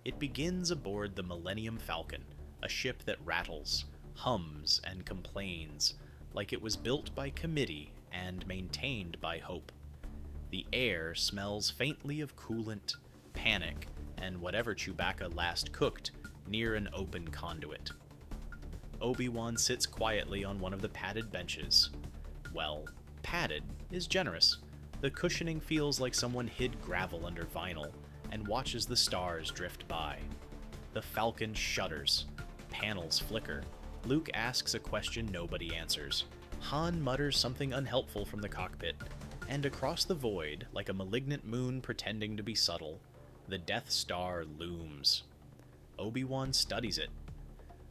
It begins aboard the Millennium Falcon, a ship that rattles, hums, and complains, like it was built by committee and maintained by hope. The air smells faintly of coolant, panic, and whatever Chewbacca last cooked near an open conduit. Obi-Wan sits quietly on one of the padded benches. Well, padded is generous. The cushioning feels like someone hid gravel under vinyl and watches the stars drift by. The Falcon shudders. Panels flicker. Luke asks a question nobody answers. Han mutters something unhelpful from the cockpit. And across the void, like a malignant moon pretending to be subtle, the Death Star looms. Obi-Wan studies it.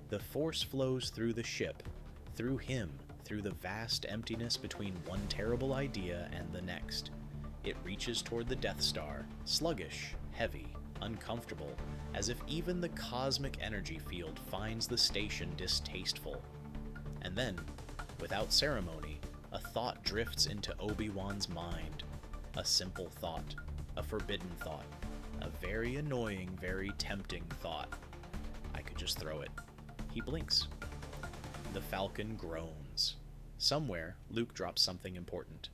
The Force flows through the ship, through him, through the vast emptiness between one terrible idea and the next. It reaches toward the Death Star, sluggish, heavy, uncomfortable, as if even the cosmic energy field finds the station distasteful. And then, without ceremony, a thought drifts into Obi-Wan's mind. A simple thought, a forbidden thought, a very annoying, very tempting thought. I could just throw it. He blinks. The Falcon groans. Somewhere, Luke drops something important.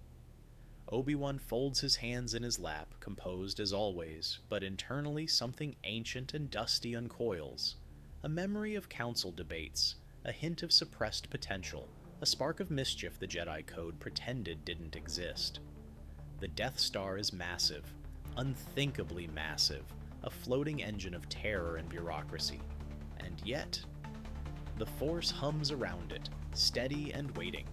Obi-Wan folds his hands in his lap, composed as always, but internally something ancient and dusty uncoils. A memory of council debates, a hint of suppressed potential, a spark of mischief the Jedi Code pretended didn't exist. The Death Star is massive, unthinkably massive, a floating engine of terror and bureaucracy. And yet, the Force hums around it, steady and waiting,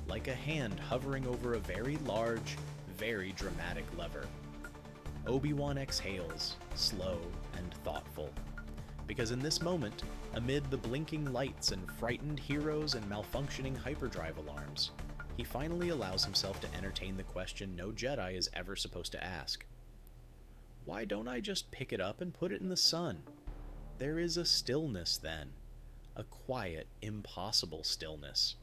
like a hand hovering over a very large, very dramatic lever. Obi-Wan exhales, slow and thoughtful. Because in this moment, amid the blinking lights and frightened heroes and malfunctioning hyperdrive alarms, he finally allows himself to entertain the question no Jedi is ever supposed to ask. Why don't I just pick it up and put it in the sun? There is a stillness then. A quiet, impossible stillness.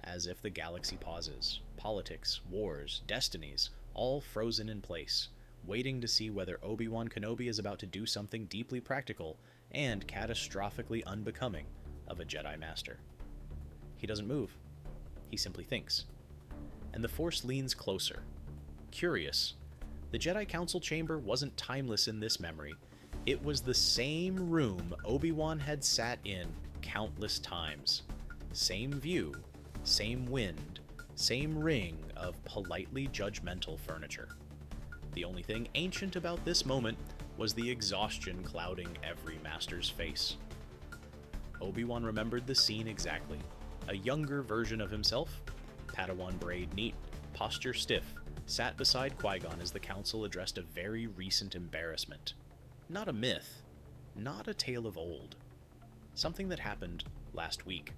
As if the galaxy pauses. Politics, wars, destinies, all frozen in place, waiting to see whether Obi-Wan Kenobi is about to do something deeply practical and catastrophically unbecoming of a Jedi Master. He doesn't move. He simply thinks. And the Force leans closer. Curious. The Jedi Council chamber wasn't timeless in this memory. It was the same room Obi-Wan had sat in countless times. Same view, same wind, same ring of politely judgmental furniture. The only thing ancient about this moment was the exhaustion clouding every master's face. Obi-Wan remembered the scene exactly. A younger version of himself, Padawan braid neat, posture stiff, sat beside Qui-Gon as the council addressed a very recent embarrassment. Not a myth, not a tale of old. Something that happened last week.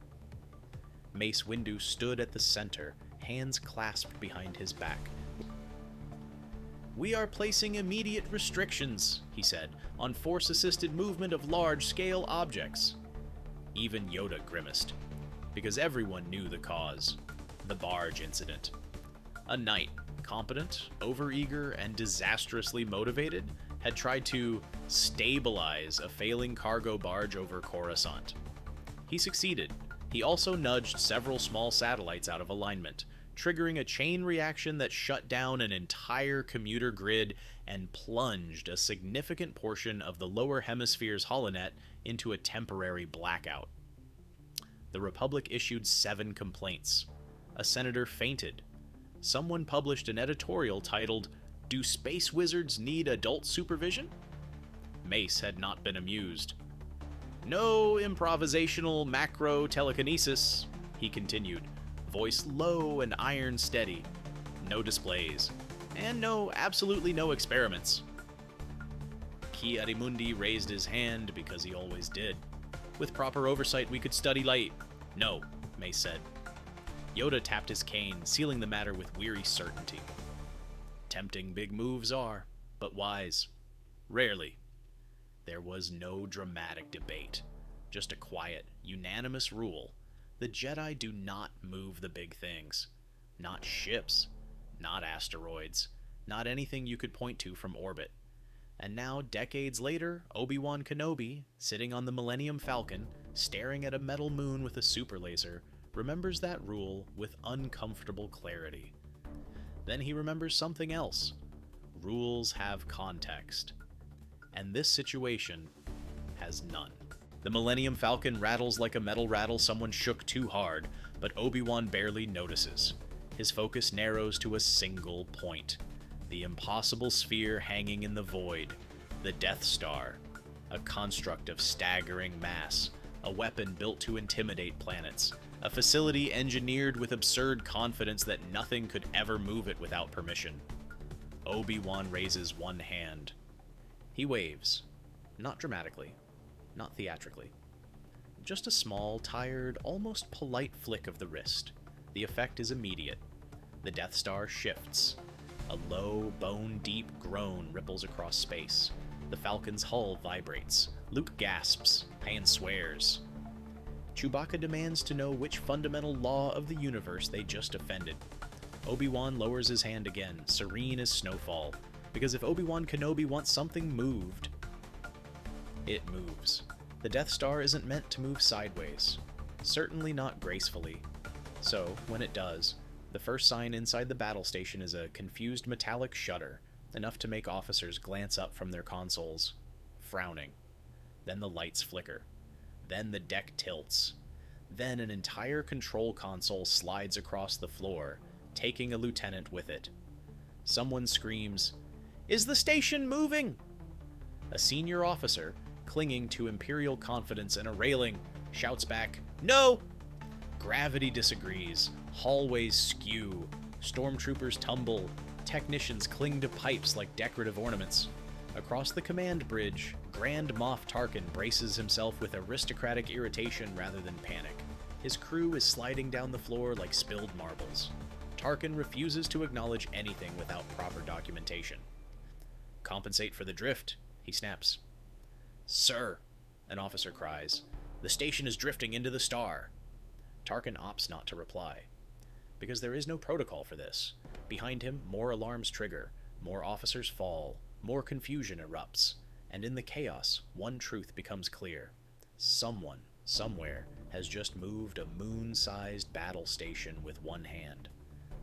Mace Windu stood at the center, hands clasped behind his back. "We are placing immediate restrictions," he said, "on Force-assisted movement of large-scale objects." Even Yoda grimaced, because everyone knew the cause. The barge incident. A knight, competent, overeager, and disastrously motivated, had tried to stabilize a failing cargo barge over Coruscant. He succeeded. He also nudged several small satellites out of alignment, triggering a chain reaction that shut down an entire commuter grid and plunged a significant portion of the lower hemisphere's holonet into a temporary blackout. The Republic issued 7 complaints. A senator fainted. Someone published an editorial titled, "Do Space Wizards Need Adult Supervision?" Mace had not been amused. "No improvisational macro telekinesis," he continued, voice low and iron steady. "No displays. And absolutely no experiments." Ki Adimundi raised his hand because he always did. "With proper oversight, we could study light." "No," Mace said. Yoda tapped his cane, sealing the matter with weary certainty. Tempting big moves are, but wise. Rarely. There was no dramatic debate. Just a quiet, unanimous rule. The Jedi do not move the big things. Not ships. Not asteroids. Not anything you could point to from orbit. And now, decades later, Obi-Wan Kenobi, sitting on the Millennium Falcon, staring at a metal moon with a super laser, remembers that rule with uncomfortable clarity. Then he remembers something else. Rules have context. And this situation has none. The Millennium Falcon rattles like a metal rattle someone shook too hard, but Obi-Wan barely notices. His focus narrows to a single point. The impossible sphere hanging in the void. The Death Star. A construct of staggering mass. A weapon built to intimidate planets. A facility engineered with absurd confidence that nothing could ever move it without permission. Obi-Wan raises one hand. He waves. Not dramatically. Not theatrically. Just a small, tired, almost polite flick of the wrist. The effect is immediate. The Death Star shifts. A low, bone-deep groan ripples across space. The Falcon's hull vibrates. Luke gasps. Han swears. Chewbacca demands to know which fundamental law of the universe they just offended. Obi-Wan lowers his hand again, serene as snowfall, because if Obi-Wan Kenobi wants something moved, it moves. The Death Star isn't meant to move sideways, certainly not gracefully. So, when it does, the first sign inside the battle station is a confused metallic shudder, enough to make officers glance up from their consoles, frowning. Then the lights flicker. Then the deck tilts. Then an entire control console slides across the floor, taking a lieutenant with it. Someone screams, "Is the station moving?" A senior officer, clinging to Imperial confidence and a railing, shouts back, "No!" Gravity disagrees. Hallways skew. Stormtroopers tumble. Technicians cling to pipes like decorative ornaments. Across the command bridge, Grand Moff Tarkin braces himself with aristocratic irritation rather than panic. His crew is sliding down the floor like spilled marbles. Tarkin refuses to acknowledge anything without proper documentation. "Compensate for the drift," he snaps. "Sir," an officer cries, "the station is drifting into the star." Tarkin opts not to reply. Because there is no protocol for this. Behind him, more alarms trigger, more officers fall, more confusion erupts, and in the chaos, one truth becomes clear. Someone, somewhere, has just moved a moon-sized battle station with one hand.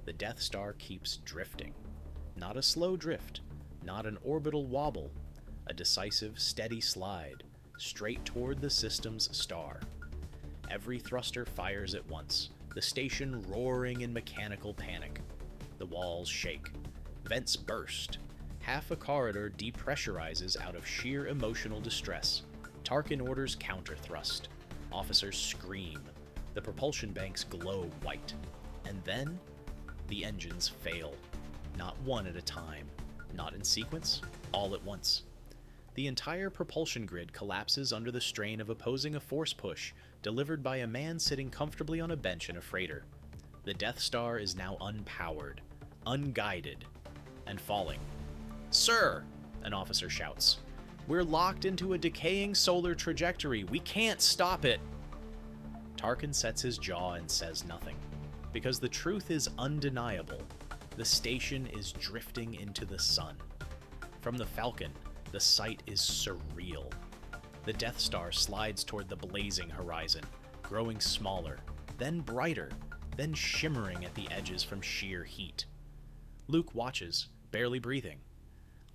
The Death Star keeps drifting. Not a slow drift, not an orbital wobble, a decisive, steady slide, straight toward the system's star. Every thruster fires at once, the station roaring in mechanical panic. The walls shake. Vents burst. Half a corridor depressurizes out of sheer emotional distress. Tarkin orders counter-thrust. Officers scream. The propulsion banks glow white. And then, the engines fail. Not one at a time. Not in sequence, all at once. The entire propulsion grid collapses under the strain of opposing a force push delivered by a man sitting comfortably on a bench in a freighter. The Death Star is now unpowered, unguided, and falling. "Sir!" an officer shouts. "We're locked into a decaying solar trajectory. We can't stop it!" Tarkin sets his jaw and says nothing, because the truth is undeniable. The station is drifting into the sun. From the Falcon, the sight is surreal. The Death Star slides toward the blazing horizon, growing smaller, then brighter, then shimmering at the edges from sheer heat. Luke watches, barely breathing.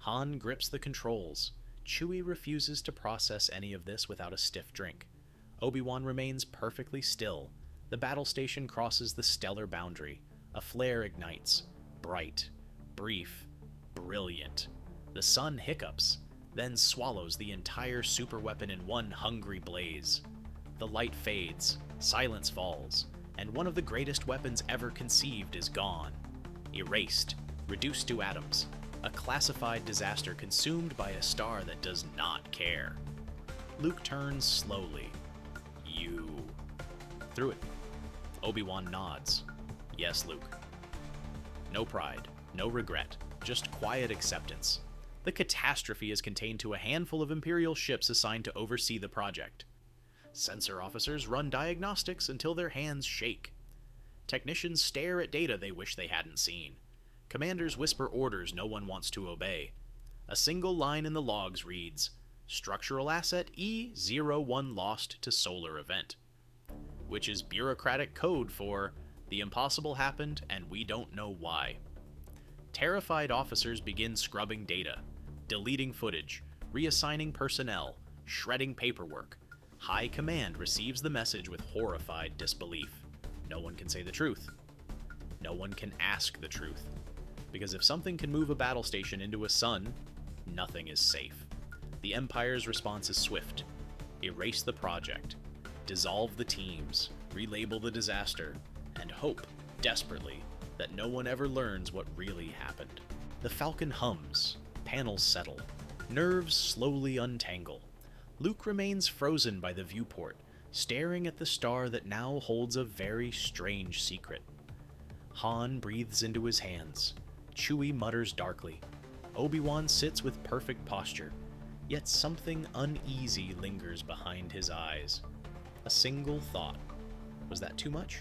Han grips the controls. Chewie refuses to process any of this without a stiff drink. Obi-Wan remains perfectly still. The battle station crosses the stellar boundary. A flare ignites. Bright, brief, brilliant. The sun hiccups, then swallows the entire superweapon in one hungry blaze. The light fades, silence falls, and one of the greatest weapons ever conceived is gone. Erased, reduced to atoms, a classified disaster consumed by a star that does not care. Luke turns slowly. "You..." "Through it." Obi-Wan nods. "Yes, Luke." No pride, no regret, just quiet acceptance. The catastrophe is contained to a handful of Imperial ships assigned to oversee the project. Sensor officers run diagnostics until their hands shake. Technicians stare at data they wish they hadn't seen. Commanders whisper orders no one wants to obey. A single line in the logs reads, "Structural asset E01 lost to solar event," which is bureaucratic code for "the impossible happened and we don't know why." Terrified officers begin scrubbing data, deleting footage, reassigning personnel, shredding paperwork. High Command receives the message with horrified disbelief. No one can say the truth. No one can ask the truth. Because if something can move a battle station into a sun, nothing is safe. The Empire's response is swift. Erase the project, dissolve the teams, relabel the disaster, and hope, desperately, that no one ever learns what really happened. The Falcon hums, panels settle, nerves slowly untangle. Luke remains frozen by the viewport, staring at the star that now holds a very strange secret. Han breathes into his hands. Chewie mutters darkly. Obi-Wan sits with perfect posture, yet something uneasy lingers behind his eyes. A single thought. Was that too much?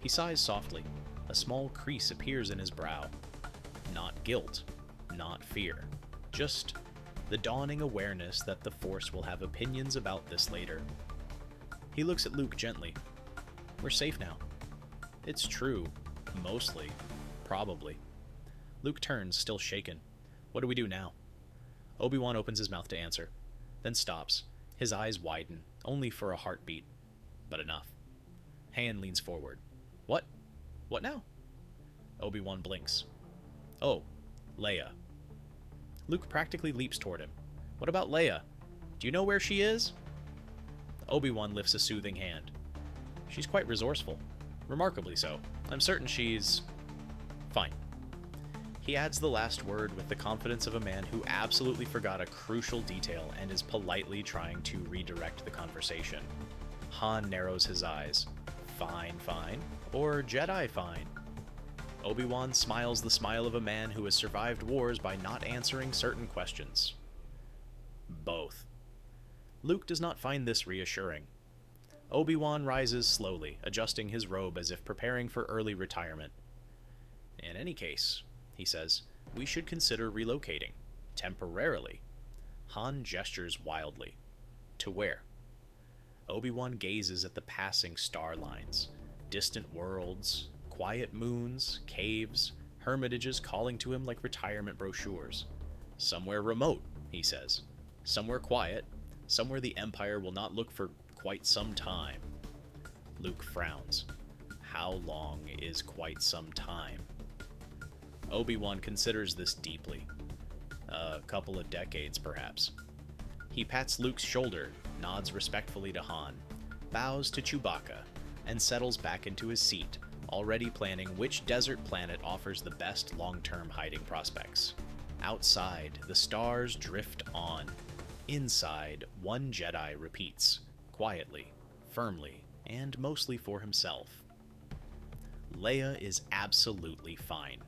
He sighs softly. A small crease appears in his brow. Not guilt, not fear, just the dawning awareness that the Force will have opinions about this later. He looks at Luke gently. We're safe now. It's true. Mostly. Probably. Luke turns, still shaken. What do we do now? Obi-Wan opens his mouth to answer, then stops. His eyes widen, only for a heartbeat. But enough. Han leans forward. What? What now? Obi-Wan blinks. Oh, Leia. Luke practically leaps toward him. What about Leia? Do you know where she is? Obi-Wan lifts a soothing hand. She's quite resourceful. Remarkably so. I'm certain she's... fine. He adds the last word with the confidence of a man who absolutely forgot a crucial detail and is politely trying to redirect the conversation. Han narrows his eyes. Fine, fine. Or Jedi fine. Obi-Wan smiles the smile of a man who has survived wars by not answering certain questions. Both. Luke does not find this reassuring. Obi-Wan rises slowly, adjusting his robe as if preparing for early retirement. In any case, he says, we should consider relocating. Temporarily. Han gestures wildly. To where? Obi-Wan gazes at the passing star lines. Distant worlds, quiet moons, caves, hermitages calling to him like retirement brochures. Somewhere remote, he says. Somewhere quiet. Somewhere the Empire will not look for quite some time. Luke frowns. How long is quite some time? Obi-Wan considers this deeply. A couple of decades, perhaps. He pats Luke's shoulder, nods respectfully to Han, bows to Chewbacca, and settles back into his seat, already planning which desert planet offers the best long-term hiding prospects. Outside, the stars drift on. Inside, one Jedi repeats, quietly, firmly, and mostly for himself. Leia is absolutely fine.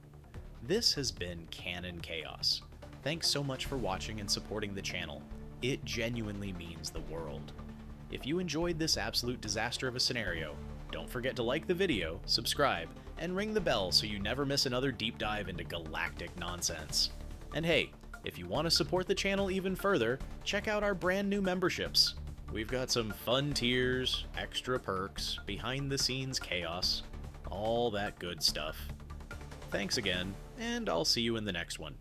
This has been Canon Chaos. Thanks so much for watching and supporting the channel. It genuinely means the world. If you enjoyed this absolute disaster of a scenario, don't forget to like the video, subscribe, and ring the bell so you never miss another deep dive into galactic nonsense. And hey, if you want to support the channel even further, check out our brand new memberships. We've got some fun tiers, extra perks, behind the scenes chaos, all that good stuff. Thanks again, and I'll see you in the next one.